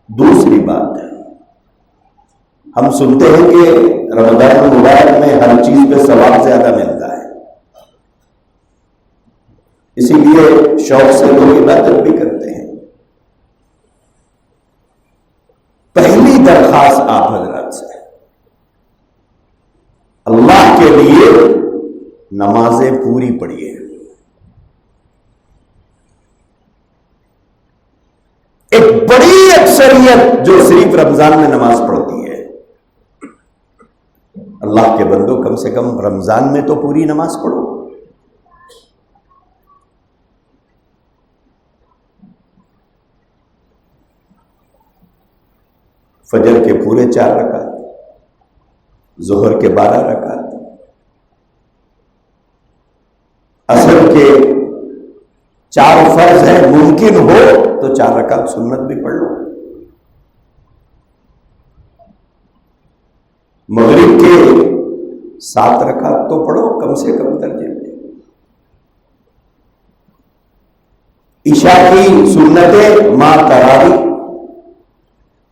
دوسری بات ہے، ہم سنتے ہیں کہ رمضان المبارک میں ہر چیز پہ ثواب زیادہ ملتا ہے، اسی لیے شوق سے لوگ عبادت بھی کرتے ہیں۔ پہلی درخواست آپ حضرات سے، اللہ کے لیے نمازیں پوری پڑھیے۔ ایک بڑی اکثریت جو صرف رمضان میں نماز پڑھتی ہے، اللہ کے بندو کم سے کم رمضان میں تو پوری نماز پڑھو۔ فجر کے پورے 4 رکعت، ظہر کے 12 رکعت، عصر کے 4 فرض ہیں، ممکن ہو تو 4 رکعت سنت بھی پڑھ لو۔ مغرب کے 7 رکعت تو پڑھو کم سے کم درجے میں۔ عشاء کی سنتیں مع تراویح،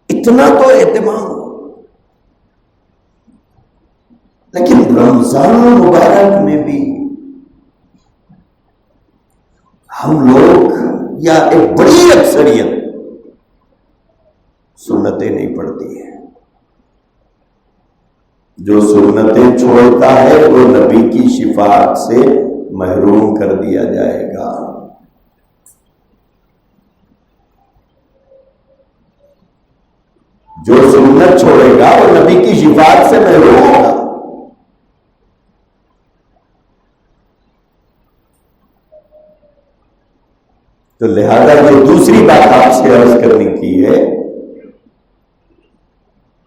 اتنا تو اہتمام ہو۔ لیکن رمضان المبارک میں بھی ہم لوگ یا ایک بڑی اکثریت سنتیں نہیں پڑھتی ہے۔ جو سنتیں چھوڑتا ہے وہ نبی کی شفاعت سے محروم کر دیا جائے گا۔ جو سنت چھوڑے گا وہ نبی کی شفاعت سے محروم ہوگا۔ تو لہذا یہ دوسری بات آپ سے عرض کرنے کی ہے،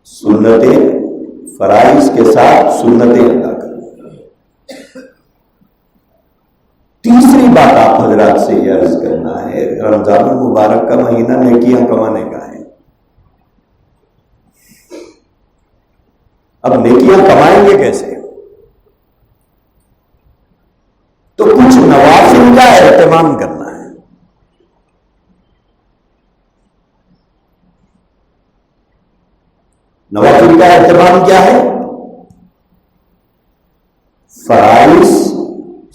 سنتیں فرائض کے ساتھ سنتیں ادا کریں۔ تیسری بات آپ حضرات سے یہ عرض کرنا ہے، رمضان المبارک کا مہینہ نیکیاں کمانے کا ہے۔ اب نیکیاں کمائیں گے کیسے؟ تو کچھ نوافل کا اہتمام کرنا ہے۔ نوافل کا اہتمام کیا ہے؟ فرائض،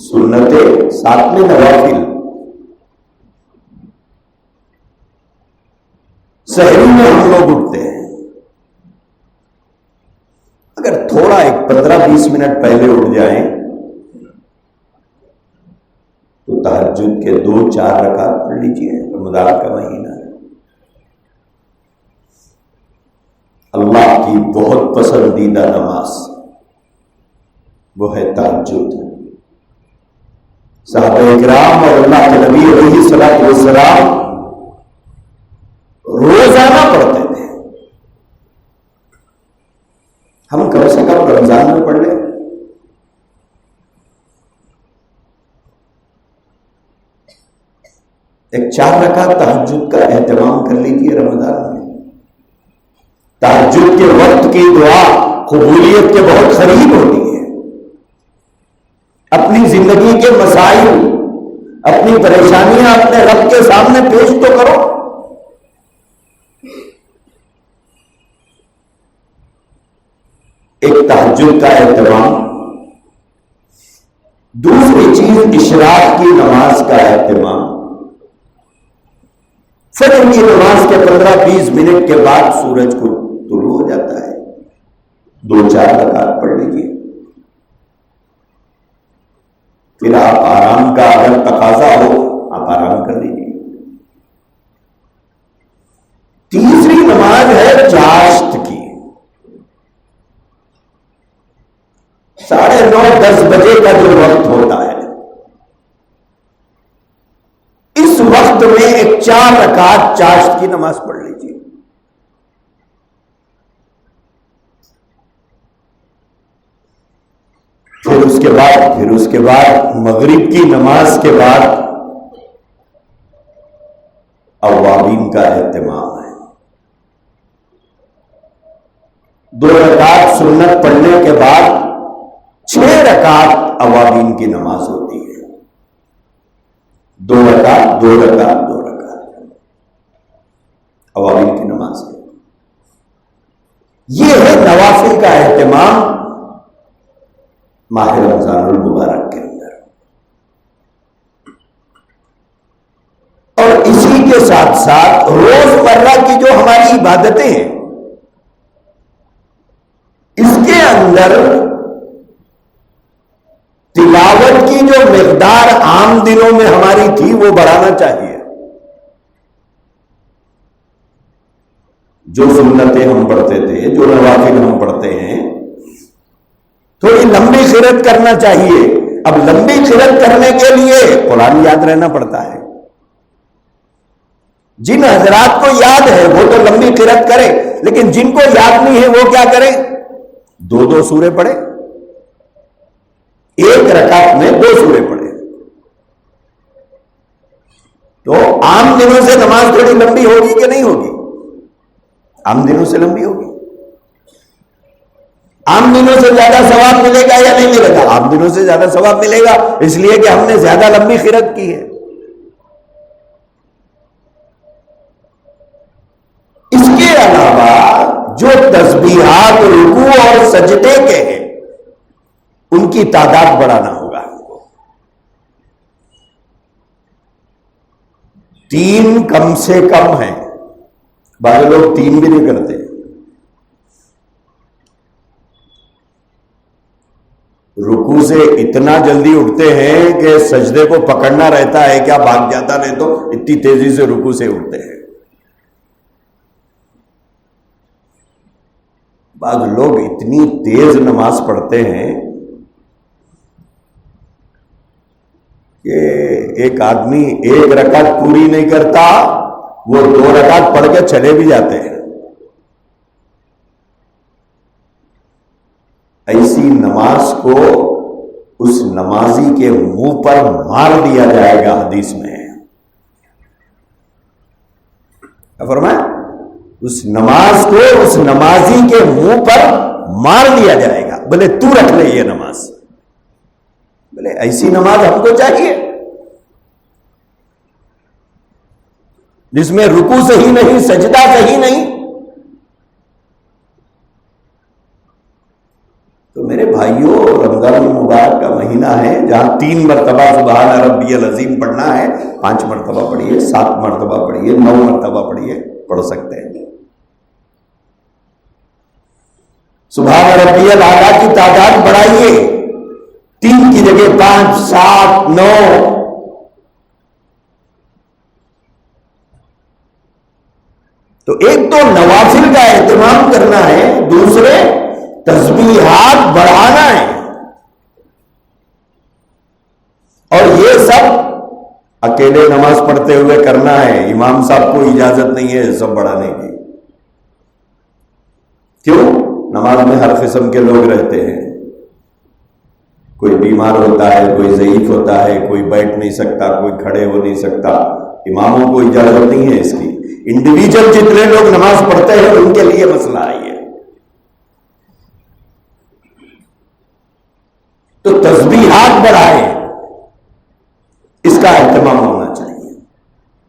سنتیں، ساتھ میں نوافل۔ سحری میں ہم لوگ اٹھتے ہیں، اگر تھوڑا ایک 15-20 منٹ پہلے اٹھ جائیں تو تہجد کے 2-4 رکعت پڑھ لیجیے۔ رمضان کا مہینہ ہے، اللہ کی بہت پسندیدہ نماز وہ ہے تہجد۔ صحابہ اکرام اور اللہ کے نبی علیہ الصلوۃ والسلام روزانہ پڑھتے تھے، ہم کم سے کم رمضان میں پڑھ لیں۔ ایک 4 رکعت تہجد کا اہتمام کر لیجیے رمضان میں۔ تہجد کے وقت کی دعا قبولیت کے بہت قریب ہوتی ہے۔ اپنی زندگی کے مسائل، اپنی پریشانیاں اپنے رب کے سامنے پیش تو کرو۔ ایک تہجد کا اہتمام۔ دوسری چیز اشراق کی نماز کا اہتمام۔ فجر کی نماز کے 15-20 منٹ کے بعد سورج کو طلوع ہو جاتا ہے، 2-4 رکعت پڑھ لیجیے۔ پھر آپ آرام کا اگر تقاضا ہو آپ آرام کر لیجیے۔ تیسری نماز ہے چاشت کی، 9:30-10 بجے کا جو وقت ہوتا ہے، اس وقت میں ایک 4 رکعت چاشت کی نماز پڑھ لیجیے۔ پھر اس کے بعد مغرب کی نماز کے بعد اوابین کا اہتمام ہے۔ 2 رکعت سنت پڑھنے کے بعد 6 رکعت اوابین کی نماز ہوتی ہے۔ 2 رکعت اوابین کی نماز ہے۔ یہ ہے نوافل کا اہتمام ماہ رمضان المبارک کے اندر. اور اسی کے ساتھ ساتھ روزمرہ کی جو ہماری عبادتیں ہیں اس کے اندر تلاوت کی جو مقدار عام دنوں میں ہماری تھی وہ بڑھانا چاہیے. جو سنتیں ہم پڑھتے تھے، جو نوافل ہم پڑھتے ہیں، تھوڑی لمبی قرأت کرنا چاہیے. اب لمبی قرأت کرنے کے لیے قرآن یاد رہنا پڑتا ہے. جن حضرات کو یاد ہے وہ تو لمبی قرأت کرے، لیکن جن کو یاد نہیں ہے وہ کیا کرے؟ 2 سورے پڑھے، ایک رکعت میں 2 سورے پڑھے. تو عام دنوں سے نماز تھوڑی لمبی ہوگی کہ نہیں ہوگی؟ عام دنوں سے لمبی ہوگی. عام دنوں سے زیادہ ثواب ملے گا یا نہیں ملے گا؟ عام دنوں سے زیادہ ثواب ملے گا، اس لیے کہ ہم نے زیادہ لمبی قرأت کی ہے. اس کے علاوہ جو تسبیحات رکوع اور سجدے کے ہیں ان کی تعداد بڑھانا ہوگا ہم کو. 3 کم سے کم ہیں. بعض لوگ 3 بھی نہیں کرتے. رکوع سے اتنا جلدی اٹھتے ہیں کہ سجدے کو پکڑنا رہتا ہے کیا بھاگ جاتا، نہیں تو اتنی تیزی سے رکوع سے اٹھتے ہیں. بعض لوگ اتنی تیز نماز پڑھتے ہیں کہ ایک آدمی 1 رکعت پوری نہیں کرتا، وہ 2 رکعت پڑھ کے چلے بھی جاتے ہیں. ایسی نماز کو اس نمازی کے منہ پر مار دیا جائے گا. حدیث میں کیا فرمایا؟ اس نماز کو اس نمازی کے منہ پر مار دیا جائے گا. بولے تو رکھ لے یہ نماز. بولے ایسی نماز ہم کو چاہیے جس میں رکوع صحیح نہیں، سجدہ صحیح نہیں. تو میرے بھائیوں، رمضان المبارک کا مہینہ ہے جہاں 3 مرتبہ سبحان ربی العظیم پڑھنا ہے. 5 مرتبہ پڑھیے، 7 مرتبہ پڑھیے، 9 مرتبہ پڑھیے، پڑھ سکتے ہیں. سبحان ربی الاعلیٰ کی تعداد بڑھائیے. 3 کی جگہ 5، 7، 9. تو ایک تو نوافل کا اہتمام کرنا ہے، دوسرے تسبیحات بڑھانا ہے. اور یہ سب اکیلے نماز پڑھتے ہوئے کرنا ہے. امام صاحب کو اجازت نہیں ہے سب بڑھانے کی. کیوں؟ نماز میں ہر قسم کے لوگ رہتے ہیں. کوئی بیمار ہوتا ہے، کوئی ضعیف ہوتا ہے، کوئی بیٹھ نہیں سکتا، کوئی کھڑے ہو نہیں سکتا. اماموں کو اجازت نہیں ہے اس کی. انڈیویجل جتنے لوگ نماز پڑھتے ہیں ان کے لیے مسئلہ ہے یہ. تو تسبیحات بڑھائے، اس کا اہتمام